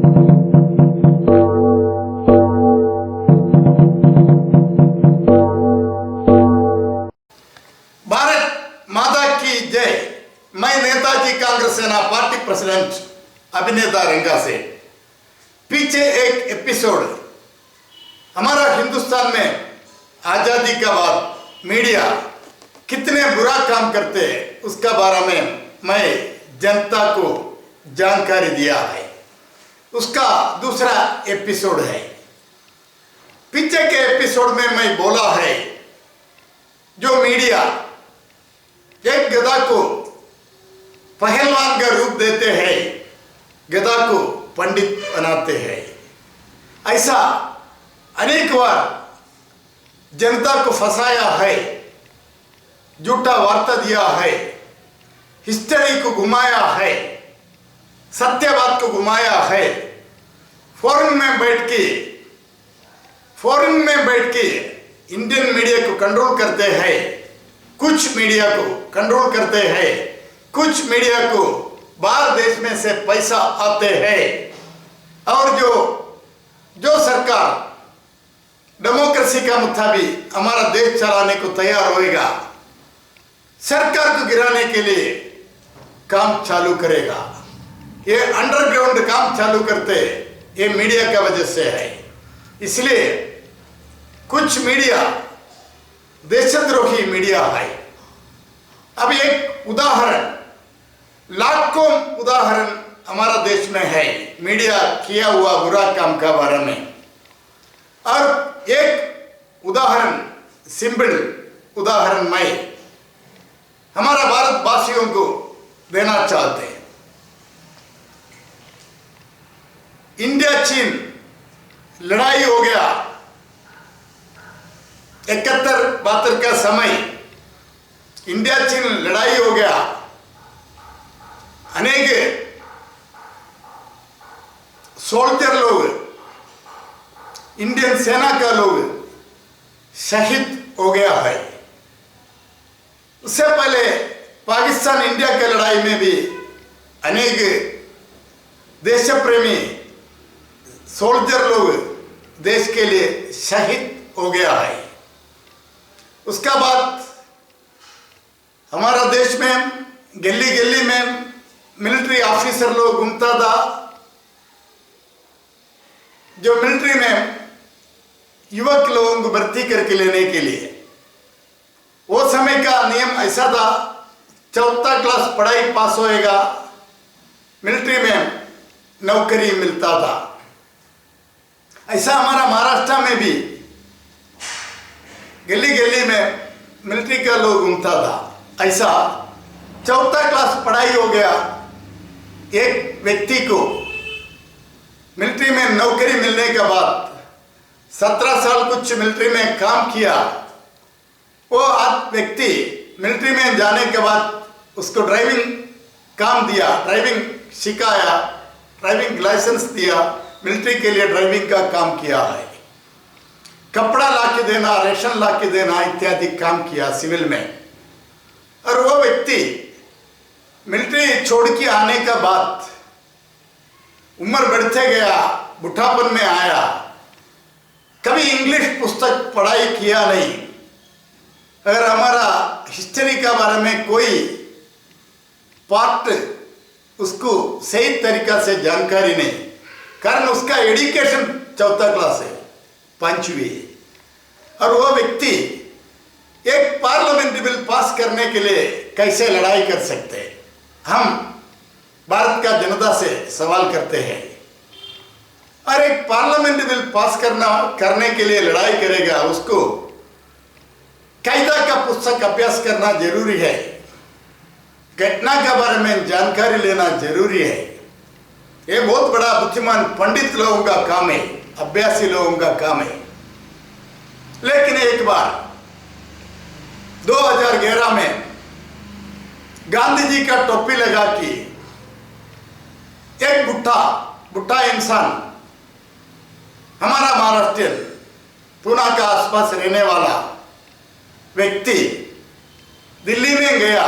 भारत माता की जय। मैं नेताजी कांग्रेस सेना पार्टी प्रेसिडेंट अभिनेता रंगा से। पीछे एक एपिसोड, हमारा हिंदुस्तान में आज़ादी का बाद मीडिया कितने बुरा काम करते हैं उसका बारे में मैं जनता को जानकारी दिया है। उसका दूसरा एपिसोड है। पीछे के एपिसोड में मैं बोला है, जो मीडिया एक गधा को पहलवान का रूप देते हैं, गधा को पंडित बनाते हैं। ऐसा अनेक बार जनता को फंसाया है, झूठा वार्ता दिया है, हिस्ट्री को घुमाया है, सत्यवाद को घुमाया है। फॉरेन में बैठ के इंडियन मीडिया को कंट्रोल करते हैं, कुछ मीडिया को कंट्रोल करते हैं, कुछ मीडिया को बाहर देश में से पैसा आते हैं। और जो सरकार डेमोक्रेसी का मुताबिक हमारा देश चलाने को तैयार होएगा, सरकार को गिराने के लिए काम चालू करेगा। ये अंडरग्राउंड काम चालू करते ये मीडिया का वजह से है। इसलिए कुछ मीडिया देशद्रोही मीडिया है। अब एक उदाहरण, लाखों उदाहरण हमारा देश में है मीडिया किया हुआ बुरा काम का बारे में। और एक उदाहरण, सिंपल उदाहरण मैं हमारा भारतवासियों को देना चाहते हैं। इंडिया चीन लड़ाई हो गया 71-72 का समय, इंडिया चीन लड़ाई हो गया। अनेक सोल्जर लोग, इंडियन सेना का लोग शहीद हो गया है। उससे पहले पाकिस्तान इंडिया के लड़ाई में भी अनेक देश प्रेमी सोल्जर लोग देश के लिए शहीद हो गया है। उसका बाद हमारा देश में गली गली में मिलिट्री ऑफिसर लोग घूमता था, जो मिलिट्री में युवक लोगों को भर्ती करके लेने के लिए। वो समय का नियम ऐसा था, 4th क्लास पढ़ाई पास होएगा, मिलिट्री में नौकरी मिलता था। ऐसा हमारा महाराष्ट्र में भी गली गली में मिलिट्री का लोग घूमता था। ऐसा 4th क्लास पढ़ाई हो गया, एक व्यक्ति को मिलिट्री में नौकरी मिलने के बाद 17 साल कुछ मिलिट्री में काम किया। वो व्यक्ति मिलिट्री में जाने के बाद उसको ड्राइविंग काम दिया, ड्राइविंग सिखाया, ड्राइविंग लाइसेंस दिया, मिलिट्री के लिए ड्राइविंग का काम किया है। कपड़ा ला के देना, रेशन ला के देना इत्यादि काम किया सिविल में। और वो व्यक्ति मिलिट्री छोड़ के आने के बाद उम्र बढ़ते गया, बुढ़ापन में आया, कभी इंग्लिश पुस्तक पढ़ाई किया नहीं। अगर हमारा हिस्ट्री के बारे में कोई पार्ट उसको सही तरीका से जानकारी नहीं, कारण उसका एजुकेशन 4th क्लास है, 5वीं। और वो व्यक्ति एक पार्लियामेंट बिल पास करने के लिए कैसे लड़ाई कर सकते हैं? हम भारत का जनता से सवाल करते हैं। और एक पार्लियामेंट बिल पास करने के लिए लड़ाई करेगा, उसको कायदा का पुस्तक अभ्यास करना जरूरी है, घटना के बारे में जानकारी लेना जरूरी है। ये बहुत बड़ा बुद्धिमान पंडित लोगों का काम है, अभ्यासी लोगों का काम है। लेकिन एक बार 2011 में गांधी जी का टोपी लगा के एक बुढ़ा इंसान, हमारा महाराष्ट्र पुणे का आसपास रहने वाला व्यक्ति दिल्ली में गया,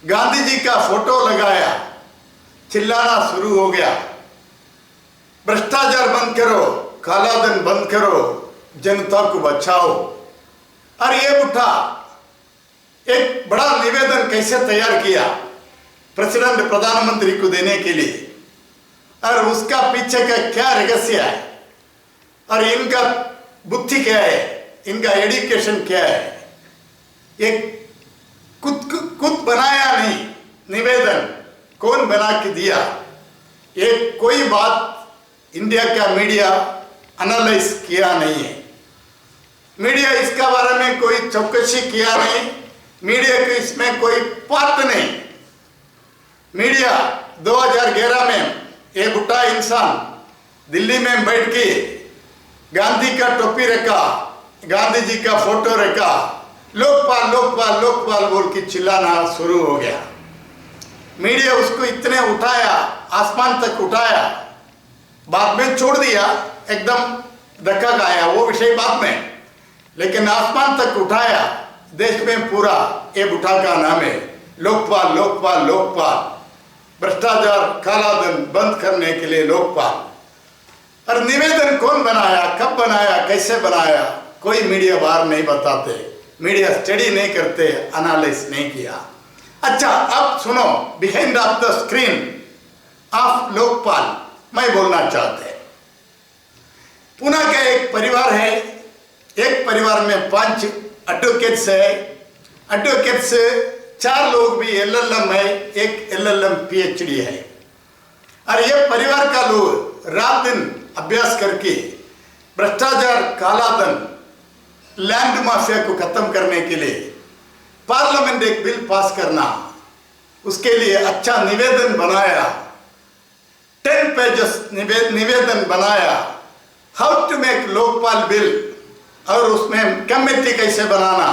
गांधी जी का फोटो लगाया, चिल्लाना शुरू हो गया। भ्रष्टाचार बंद करो, कालाधन बंद करो, जनता को बचाओ। और ये बुढ़ा एक बड़ा निवेदन कैसे तैयार किया प्रेसिडेंट प्रधानमंत्री को देने के लिए, और उसका पीछे का क्या रहस्य है, और इनका बुद्धि क्या है, इनका एजुकेशन क्या है। एक खुद बनाया नहीं निवेदन, कौन बना के दिया, एक कोई बात इंडिया का मीडिया एनालाइज किया नहीं है। मीडिया इसका बारे में कोई चौकसी किया नहीं, मीडिया को इसमें कोई पार्ट नहीं। मीडिया 2011 में ये बुढ़ा इंसान दिल्ली में बैठ के गांधी का टोपी रखा, गांधी जी का फोटो रखा, लोकपाल लोकपाल लोकपाल बोल के चिल्लाना शुरू हो गया। मीडिया उसको इतने उठाया, आसमान तक उठाया, बाद में छोड़ दिया, एकदम धक्का खाया, वो विषय बाद में, लेकिन आसमान तक उठाया। देश में पूरा ये बुढ़ा का नाम है लोकपाल लोकपाल लोकपाल, भ्रष्टाचार कालाधन बंद करने के लिए लोकपाल। और निवेदन कौन बनाया, कब बनाया, कैसे बनाया, कोई मीडिया बाहर नहीं बताते, मीडिया स्टडी नहीं करते, एनालिसिस नहीं किया। अच्छा, अब सुनो, behind of the screen of Lokpal मैं बोलना चाहते। पुणे का एक परिवार है, एक परिवार में 5 एडवोकेट्स है, एडवोकेट्स 4 लोग भी LLM है, एक LLM PhD है। और ये परिवार का लोग रात दिन अभ्यास करके भ्रष्टाचार कालाधन लैंड माफिया को खत्म करने के लिए पार्लियामेंट एक बिल पास करना, उसके लिए अच्छा निवेदन बनाया, 10 पेजेस निवेदन बनाया, how to make Lokpal bill, और उसमें कमेटी कैसे बनाना,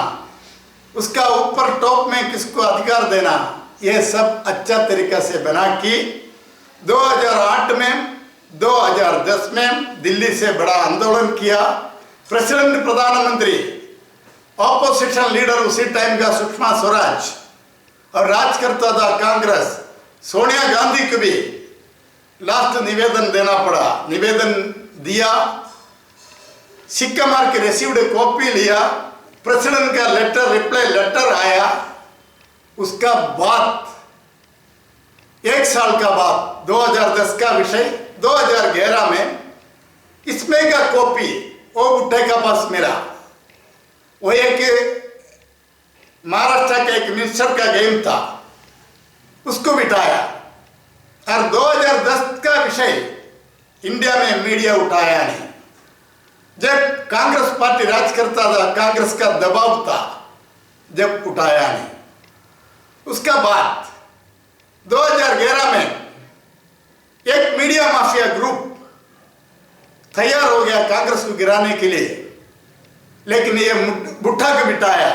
उसका ऊपर टॉप में किसको अधिकार देना, ये सब अच्छा तरीका से बना कि 2008 में 2010 में दिल्ली से बड़ा आंदोलन किया। प्रेसिडेंट प्रधानमंत्री, ऑपोजिशन लीडर उसी टाइम का सुषमा स्वराज, और राज करता था कांग्रेस, सोनिया गांधी को भी लास्ट निवेदन देना पड़ा। निवेदन दिया, सिक्का मार के रिसीव्ड कॉपी लिया, प्रेसिडेंट का लेटर, रिप्लाई लेटर आया। उसका बाद 1 साल का बाद 2010 का विषय 2011 में इसमें का कॉपी वो बुढ़े का पास मिला। वो एक महाराष्ट्र का एक मिनिस्टर का गेम था, उसको बिठाया, और 2010 का विषय इंडिया में मीडिया उठाया नहीं। जब कांग्रेस पार्टी राज करता था, कांग्रेस का दबाव था, जब उठाया नहीं। उसका बाद 2011 में एक मीडिया माफिया ग्रुप तैयार हो गया कांग्रेस को गिराने के लिए, लेकिन ये बुढ़ा को बिठाया,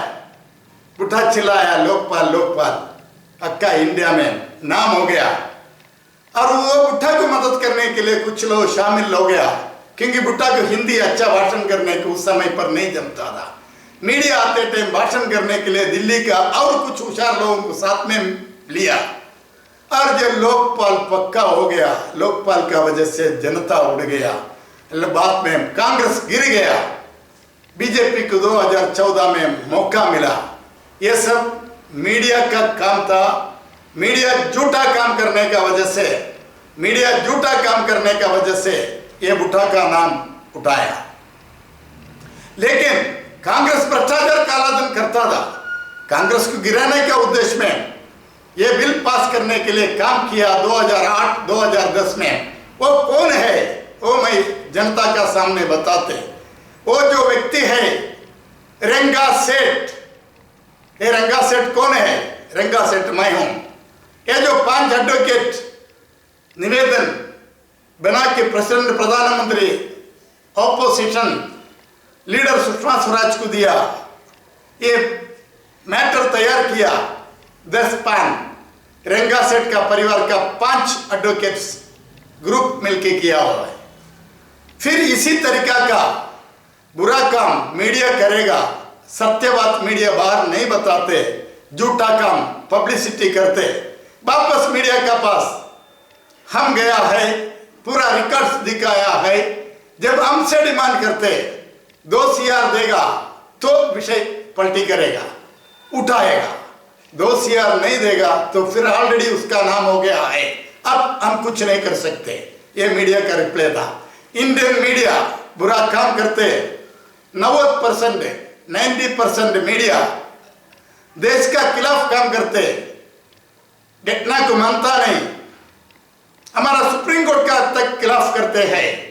बुढ़ा चिल्लाया लोकपाल लोकपाल, अक्का इंडिया में नाम हो गया। और वो बुढ़ा को मदद करने के लिए कुछ लोग शामिल हो गया, क्योंकि बुढ़ा को हिंदी अच्छा भाषण करने को उस समय पर नहीं जमता था। मीडिया आते टाइम भाषण करने के लिए दिल्ली का और कुछ होशियार लोगों को साथ में लिया, और जब लोकपाल पक्का हो गया, लोकपाल का वजह से जनता उड़ गया, बाद में कांग्रेस गिर गया, बीजेपी को 2014 में मौका मिला। ये सब मीडिया का काम था। मीडिया झूठा काम करने का वजह से, मीडिया झूठा काम करने का वजह से ये बुढ़ा का नाम उठाया। लेकिन कांग्रेस भ्रष्टाचार कालाधन करता था, कांग्रेस को गिराने का उद्देश्य में ये बिल पास करने के लिए काम किया 2008-2010 में। वो कौन है वो मैं जनता का सामने बताते। वो जो व्यक्ति है रंगा सेठ, ये रंगा सेठ कौन है? रंगा सेठ मैं हूं। ये जो 5 एडवोकेट निवेदन बना के प्रेसिडेंट प्रधानमंत्री ऑपोजिशन लीडर सुषमा स्वराज को दिया, ये मैटर तैयार किया 10 पान रंगा सेठ का परिवार का 5 एडवोकेट्स ग्रुप मिलके किया हुआ है। फिर इसी तरीका का बुरा काम मीडिया करेगा, सत्य बात मीडिया बाहर नहीं बताते, झूठा काम पब्लिसिटी करते, वापस मीडिया का पास हम गया है पूरा रिकॉर्ड्स दिखाया है। जब हमसे डिमांड करते 2 CR देगा तो विषय पलटी करेगा, उठाएगा। 2 CR नहीं देगा तो फिर ऑलरेडी उसका नाम हो गया है, अब हम कुछ नहीं कर सकते। ये मीडिया का रिप्लाई था। इंडियन मीडिया बुरा काम करते, 90% मीडिया देश का खिलाफ काम करते, घटना को मानता नहीं, हमारा सुप्रीम कोर्ट का तक खिलाफ करते हैं।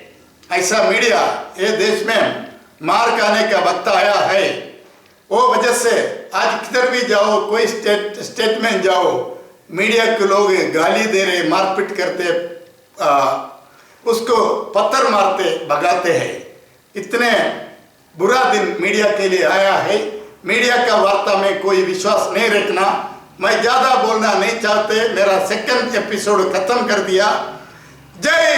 ऐसा मीडिया ये देश में मार खाने का वक्त आया है। वो वजह से आज किधर भी जाओ, कोई स्टेट में जाओ, मीडिया के लोग गाली दे रहे, मारपीट करते, उसको पत्थर मारते, भगाते हैं। इतने बुरा दिन मीडिया के लिए आया है। मीडिया का वार्ता में कोई विश्वास नहीं रखना। मैं ज्यादा बोलना नहीं चाहते, मेरा सेकंड एपिसोड खत्म कर दिया। जय